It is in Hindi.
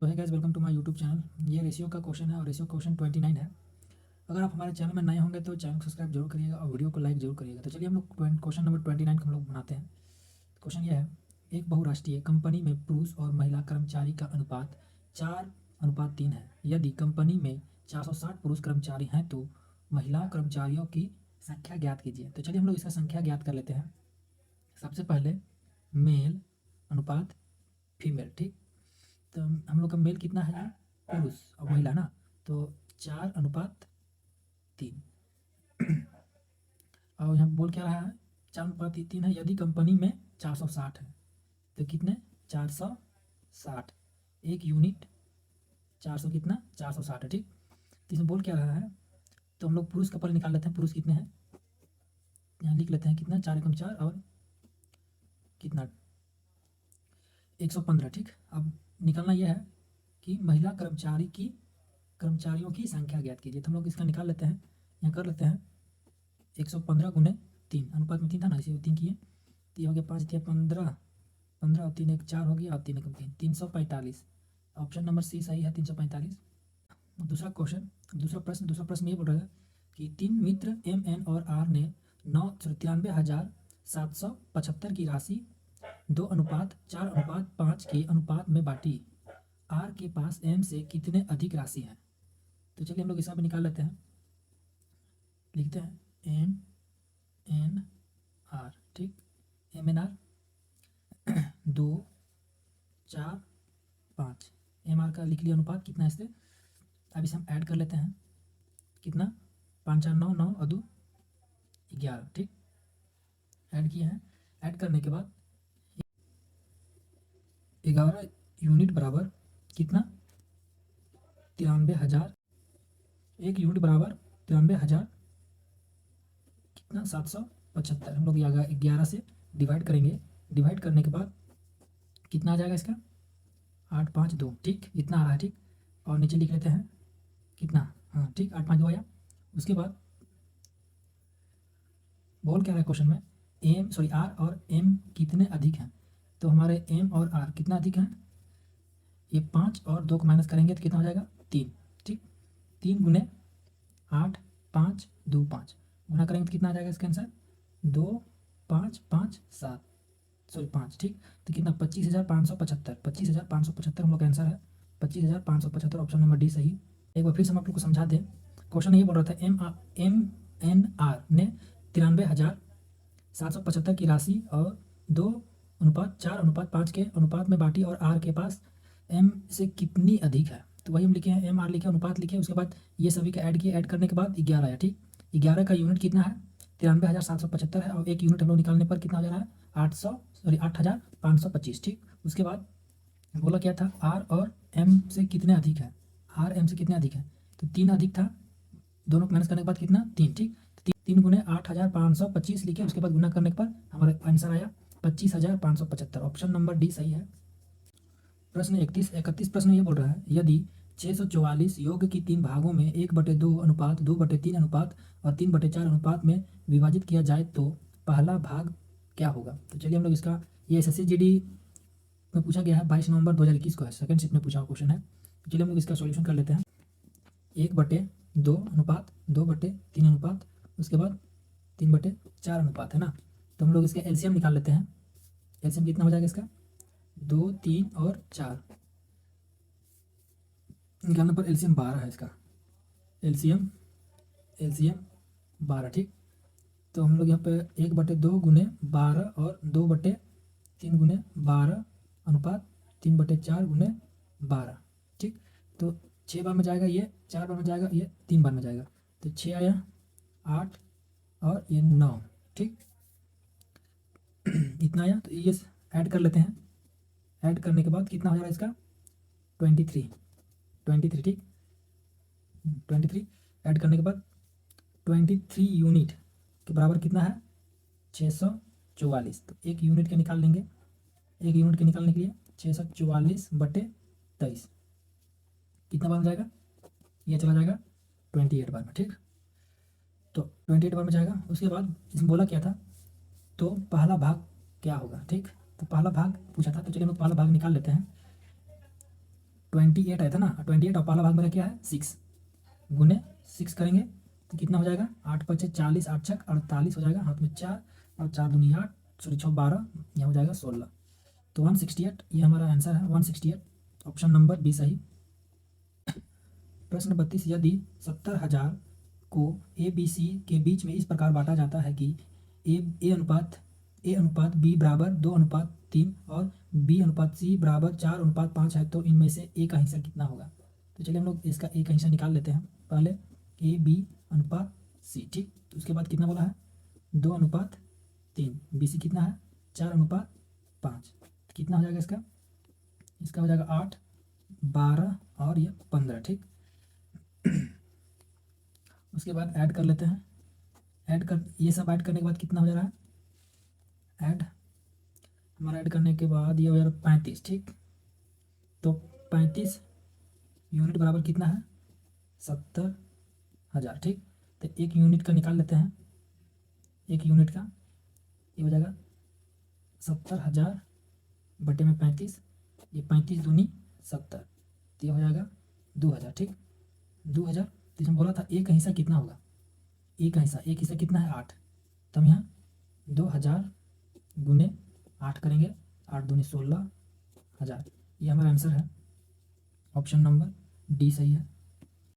तो है guys, welcome to my YouTube channel. ये रेशियो का क्वेश्चन है और रेशियो क्वेश्चन 29 है। अगर आप हमारे चैनल में नए होंगे तो चैनल को सब्सक्राइब जरूर करिएगा और वीडियो को लाइक जरूर करिएगा। तो चलिए हम लोग क्वेश्चन नंबर 29 को हम लोग बनाते हैं। क्वेश्चन ये है, एक बहुराष्ट्रीय कंपनी में पुरुष और महिला कर्मचारी का अनुपात 4:3 है। यदि कंपनी में 460 पुरुष कर्मचारी हैं तो महिला कर्मचारियों की संख्या ज्ञात कीजिए। तो चलिए हम लोग इसका संख्या ज्ञात कर लेते हैं। सबसे पहले मेल अनुपात फीमेल, ठीक। तो हम लोग का मेल कितना है, पुरुष और महिला ना, तो 4:3। और यहाँ बोल क्या रहा है, 4:3 है। यदि कंपनी में 460 है तो कितने, 460 एक यूनिट, 400 कितना, 460 है, ठीक। तो इसमें बोल क्या रहा है, तो हम लोग पुरुष का पहले निकाल लेते हैं। पुरुष कितने हैं, यहाँ लिख लेते हैं कितना, 4 एकम 4 और कितना 115, ठीक। अब निकालना यह है कि महिला कर्मचारियों की संख्या ज्ञात कीजिए। तो हम लोग इसका निकाल लेते हैं, यहाँ कर लेते हैं 115 गुने 3, अनुपात में 3 था ना, इसे 3 किए तो ये हो गया 5 दिया 15, 15 और 3 एक 4 हो गया और 3 एकम 3, 345। ऑप्शन नंबर सी सही है, 345। दूसरा प्रश्न ये बोल रहा है कि 3 मित्र एम एन और आर ने 93,775 की राशि 2:4:5 के अनुपात में बांटी। आर के पास एम से कितने अधिक राशि है। तो चलिए हम लोग इसका भी निकाल लेते हैं। लिखते हैं एम एन आर, ठीक। M N R 2:4:5, M R का लिख लिया अनुपात कितना है इससे। अब इसे हम ऐड कर लेते हैं, कितना, 5 4 9 9 और 2 11, ठीक। ऐड किए हैं। ऐड करने के बाद 11 यूनिट बराबर कितना, 93,000। एक यूनिट बराबर 93,000 कितना, 775। हम लोग 11 से डिवाइड करेंगे। डिवाइड करने के बाद कितना आ जाएगा इसका, 852, ठीक, इतना आ रहा है, ठीक। और नीचे लिख लेते हैं कितना, हाँ ठीक, 852 आया। उसके बाद बोल क्या रहा है क्वेश्चन में, आर और एम कितने अधिक हैं। तो हमारे एम और आर कितना अधिक हैं, ये 5 और 2 को माइनस करेंगे तो कितना हो जाएगा, 3, ठीक। 3 गुने 8 5 2 5 गुना करेंगे तो कितना आ जाएगा इसका आंसर, 2 5 5 7 5, ठीक। तो कितना, 25,575, 25,575 हम लोग का आंसर है, 25,575। ऑप्शन नंबर डी सही। एक बार फिर से हम आप लोग को समझा दें। क्वेश्चन ये बोल रहा था, एम एन आर ने 93,775 की राशि और 2:4:5 के अनुपात में बांटी और आर के पास एम से कितनी अधिक है। तो वही हम लिखे हैं, एम आर लिखे, अनुपात लिखे, उसके बाद ये सभी का ऐड किए। ऐड करने के बाद 11 आया, ठीक। 11 का यूनिट कितना है, 93,775 है और एक यूनिट हम लोग निकालने पर कितना हो जा रहा है, 8,525, ठीक। उसके बाद बोला क्या था, आर और एम से कितने अधिक है, आर एम से कितने अधिक है, तो 3 अधिक था। दोनों को माइनस करने के बाद कितना, 3, ठीक। तो 3 गुने 8,525 लिखे, उसके बाद गुना करने के बाद हमारा आंसर आया 25,575। ऑप्शन नंबर डी सही है। प्रश्न 31 प्रश्न ये बोल रहा है, यदि 644 योग की 3 भागों में 1/2 अनुपात 2/3 अनुपात और 3/4 अनुपात में विभाजित किया जाए तो पहला भाग क्या होगा। तो चलिए हम लोग इसका, ये एसएससी जीडी में पूछा गया है, 22 नवंबर 2021 को है, सेकंड शिफ्ट में पूछा हुआ क्वेश्चन है। तो चलिए हम लोग इसका सॉल्यूशन कर लेते हैं। 1/2 अनुपात 2/3 अनुपात, उसके बाद 3/4 अनुपात है ना। तो हम लोग इसका एलसीएम निकाल लेते हैं। एलसीएम कितना हो जाएगा इसका, 2 3 और 4 निकालने पर एलसीएम 12 है इसका। एलसीएम 12, ठीक। तो हम लोग यहाँ पे 1/2 गुने 12 और 2/3 गुने 12 अनुपात 3/4 गुने 12, ठीक। तो 6 बार में जाएगा, ये 4 बार में जाएगा, ये 3 बार में जाएगा। तो 6 आया, 8 और ये 9, ठीक। इतना आया। तो ये ऐड कर लेते हैं। ऐड करने के बाद कितना हो जाएगा इसका, 23, ठीक। 23 ऐड करने के बाद 23 यूनिट के बराबर कितना है, 644। तो एक यूनिट के निकाल लेंगे। एक यूनिट के निकालने के लिए 644/23 कितना बार में जाएगा, ये चला जाएगा 28 बार में, ठीक। तो 28 बार में जाएगा। उसके बाद इसमें बोला क्या था, तो पहला भाग क्या होगा, ठीक। तो पहला भाग पूछा था, तो चलिए हम लोग पहला भाग निकाल लेते हैं। 28 आया था ना, 28 और पहला भाग मेरा क्या है 6 गुने 6 करेंगे तो कितना हो जाएगा 8 पचे 40, 8 छक 48 हो जाएगा, हाथ में 4 और 4 दूनी 8, सॉरी 6 12, यह हो जाएगा 16। तो 168 ये हमारा आंसर है 168, ऑप्शन नंबर बी सही। प्रश्न 32, यदि 70,000 को ए बी सी के बीच में इस प्रकार बांटा जाता है कि ए अनुपात बी बराबर 2:3 और बी अनुपात सी बराबर 4:5 है, तो इनमें से ए का हिस्सा कितना होगा। तो चलिए हम लोग इसका ए का हिस्सा निकाल लेते हैं। पहले ए बी अनुपात सी, ठीक। तो उसके बाद कितना बोला है 2:3, बी सी कितना है 4:5, तो कितना हो जाएगा इसका, इसका हो जाएगा 8 12 और ये 15, ठीक। उसके बाद ऐड कर लेते हैं, ये सब ऐड करने के बाद कितना हो जा रहा है हमारा ऐड करने के बाद ये हो जा रहा है 35, ठीक। तो 35 यूनिट बराबर कितना है 70,000, ठीक। तो एक यूनिट का निकाल लेते हैं, एक यूनिट का ये हो जाएगा 70,000 बटे में 35, ये 35 दूनी 70, तो ये हो जाएगा 2,000, ठीक। 2,000, तो इसमें बोला था एक का हिस्सा कितना होगा, एक हिस्सा कितना है 8, तो हम यहाँ 2,000 गुने 8 करेंगे, 8 दूनी 16,000, ये हमारा आंसर है, ऑप्शन नंबर डी सही है।